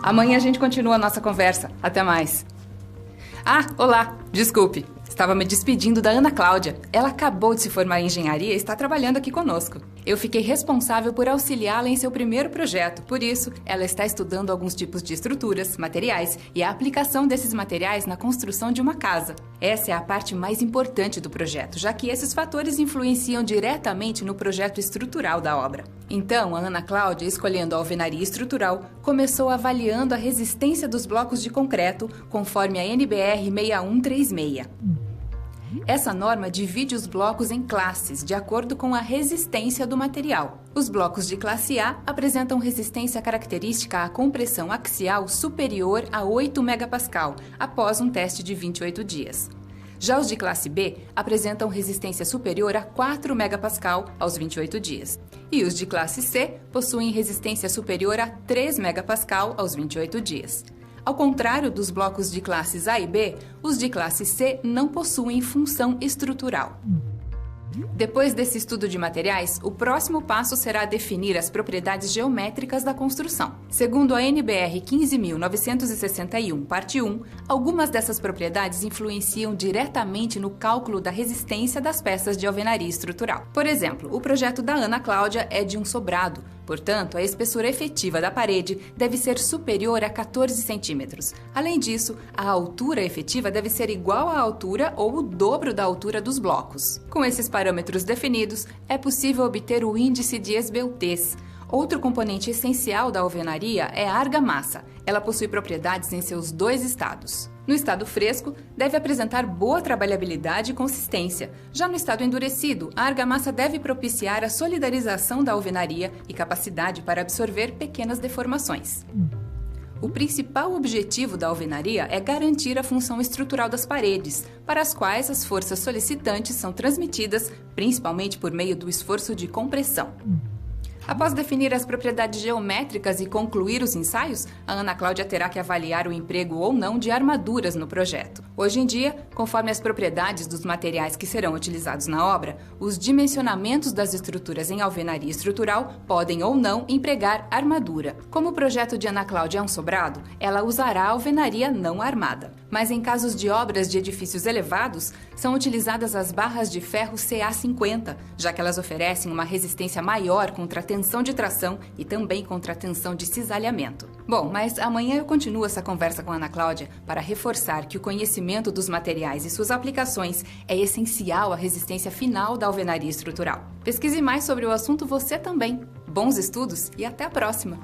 Amanhã a gente continua a nossa conversa. Até mais. Ah, olá. Desculpe. Estava me despedindo da Ana Cláudia. Ela acabou de se formar em engenharia e está trabalhando aqui conosco. Eu fiquei responsável por auxiliá-la em seu primeiro projeto. Por isso, ela está estudando alguns tipos de estruturas, materiais e a aplicação desses materiais na construção de uma casa. Essa é a parte mais importante do projeto, já que esses fatores influenciam diretamente no projeto estrutural da obra. Então, a Ana Cláudia, escolhendo a alvenaria estrutural, começou avaliando a resistência dos blocos de concreto conforme a NBR 6136. Essa norma divide os blocos em classes, de acordo com a resistência do material. Os blocos de classe A apresentam resistência característica à compressão axial superior a 8 MPa, após um teste de 28 dias. Já os de classe B apresentam resistência superior a 4 MPa aos 28 dias. E os de classe C possuem resistência superior a 3 MPa aos 28 dias. Ao contrário dos blocos de classes A e B, os de classe C não possuem função estrutural. Depois desse estudo de materiais, o próximo passo será definir as propriedades geométricas da construção. Segundo a NBR 15.961, parte 1, algumas dessas propriedades influenciam diretamente no cálculo da resistência das peças de alvenaria estrutural. Por exemplo, o projeto da Ana Cláudia é de um sobrado, portanto, a espessura efetiva da parede deve ser superior a 14 centímetros. Além disso, a altura efetiva deve ser igual à altura ou o dobro da altura dos blocos. Com esses parâmetros definidos, é possível obter o índice de esbeltez. Outro componente essencial da alvenaria é a argamassa. Ela possui propriedades em seus dois estados. No estado fresco, deve apresentar boa trabalhabilidade e consistência. Já no estado endurecido, a argamassa deve propiciar a solidarização da alvenaria e capacidade para absorver pequenas deformações. O principal objetivo da alvenaria é garantir a função estrutural das paredes, para as quais as forças solicitantes são transmitidas, principalmente por meio do esforço de compressão. Após definir as propriedades geométricas e concluir os ensaios, a Ana Cláudia terá que avaliar o emprego ou não de armaduras no projeto. Hoje em dia, conforme as propriedades dos materiais que serão utilizados na obra, os dimensionamentos das estruturas em alvenaria estrutural podem ou não empregar armadura. Como o projeto de Ana Cláudia é um sobrado, ela usará alvenaria não armada. Mas em casos de obras de edifícios elevados, são utilizadas as barras de ferro CA50, já que elas oferecem uma resistência maior contra a tensão de tração e também contra a tensão de cisalhamento. Bom, mas amanhã eu continuo essa conversa com a Ana Cláudia para reforçar que o conhecimento dos materiais e suas aplicações é essencial à resistência final da alvenaria estrutural. Pesquise mais sobre o assunto você também. Bons estudos e até a próxima!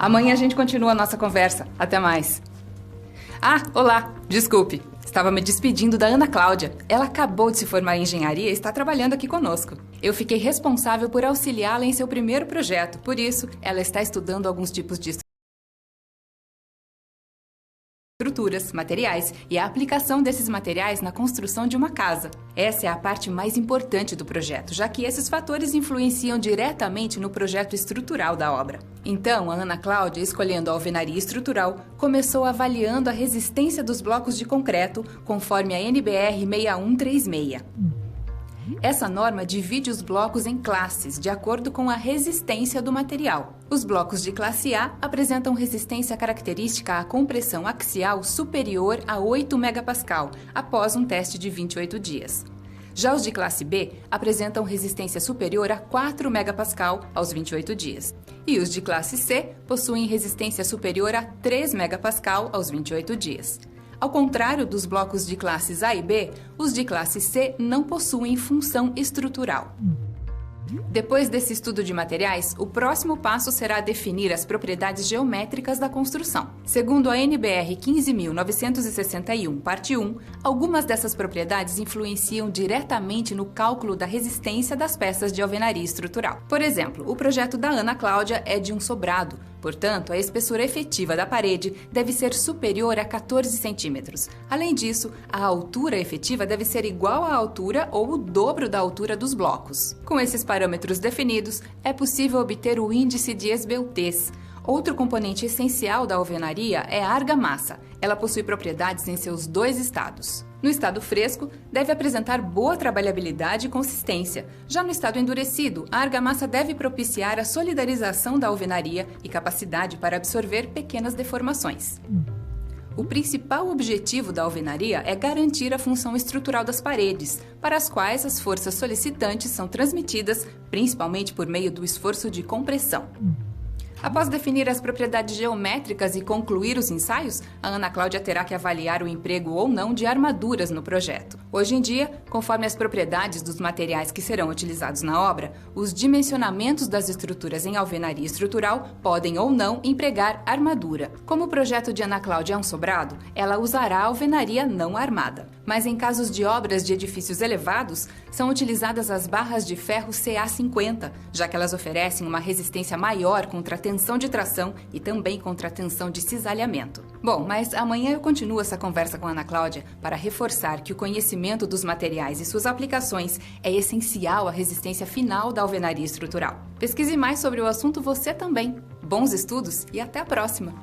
Amanhã a gente continua a nossa conversa. Até mais. Ah, olá. Desculpe. Estava me despedindo da Ana Cláudia. Ela acabou de se formar em engenharia e está trabalhando aqui conosco. Eu fiquei responsável por auxiliá-la em seu primeiro projeto. Por isso, ela está estudando alguns tipos de estruturas, materiais e a aplicação desses materiais na construção de uma casa. Essa é a parte mais importante do projeto, já que esses fatores influenciam diretamente no projeto estrutural da obra. Então, a Ana Cláudia, escolhendo a alvenaria estrutural, começou avaliando a resistência dos blocos de concreto conforme a NBR 6136. Essa norma divide os blocos em classes, de acordo com a resistência do material. Os blocos de classe A apresentam resistência característica à compressão axial superior a 8 MPa, após um teste de 28 dias. Já os de classe B apresentam resistência superior a 4 MPa aos 28 dias. E os de classe C possuem resistência superior a 3 MPa aos 28 dias. Ao contrário dos blocos de classes A e B, os de classe C não possuem função estrutural. Depois desse estudo de materiais, o próximo passo será definir as propriedades geométricas da construção. Segundo a NBR 15.961, parte 1, algumas dessas propriedades influenciam diretamente no cálculo da resistência das peças de alvenaria estrutural. Por exemplo, o projeto da Ana Cláudia é de um sobrado, Portanto, a espessura efetiva da parede deve ser superior a 14 centímetros. Além disso, a altura efetiva deve ser igual à altura ou o dobro da altura dos blocos. Com esses parâmetros definidos, é possível obter o índice de esbeltez. Outro componente essencial da alvenaria é a argamassa. Ela possui propriedades em seus dois estados. No estado fresco, deve apresentar boa trabalhabilidade e consistência. Já no estado endurecido, a argamassa deve propiciar a solidarização da alvenaria e capacidade para absorver pequenas deformações. O principal objetivo da alvenaria é garantir a função estrutural das paredes, para as quais as forças solicitantes são transmitidas principalmente por meio do esforço de compressão. Após definir as propriedades geométricas e concluir os ensaios, a Ana Cláudia terá que avaliar o emprego ou não de armaduras no projeto. Hoje em dia, conforme as propriedades dos materiais que serão utilizados na obra, os dimensionamentos das estruturas em alvenaria estrutural podem ou não empregar armadura. Como o projeto de Ana Cláudia é um sobrado, ela usará alvenaria não armada. Mas em casos de obras de edifícios elevados, são utilizadas as barras de ferro CA50, já que elas oferecem uma resistência maior contra a tensão de tração e também contra a tensão de cisalhamento. Bom, mas amanhã eu continuo essa conversa com a Ana Cláudia para reforçar que o conhecimento dos materiais e suas aplicações é essencial à resistência final da alvenaria estrutural. Pesquise mais sobre o assunto você também. Bons estudos e até a próxima!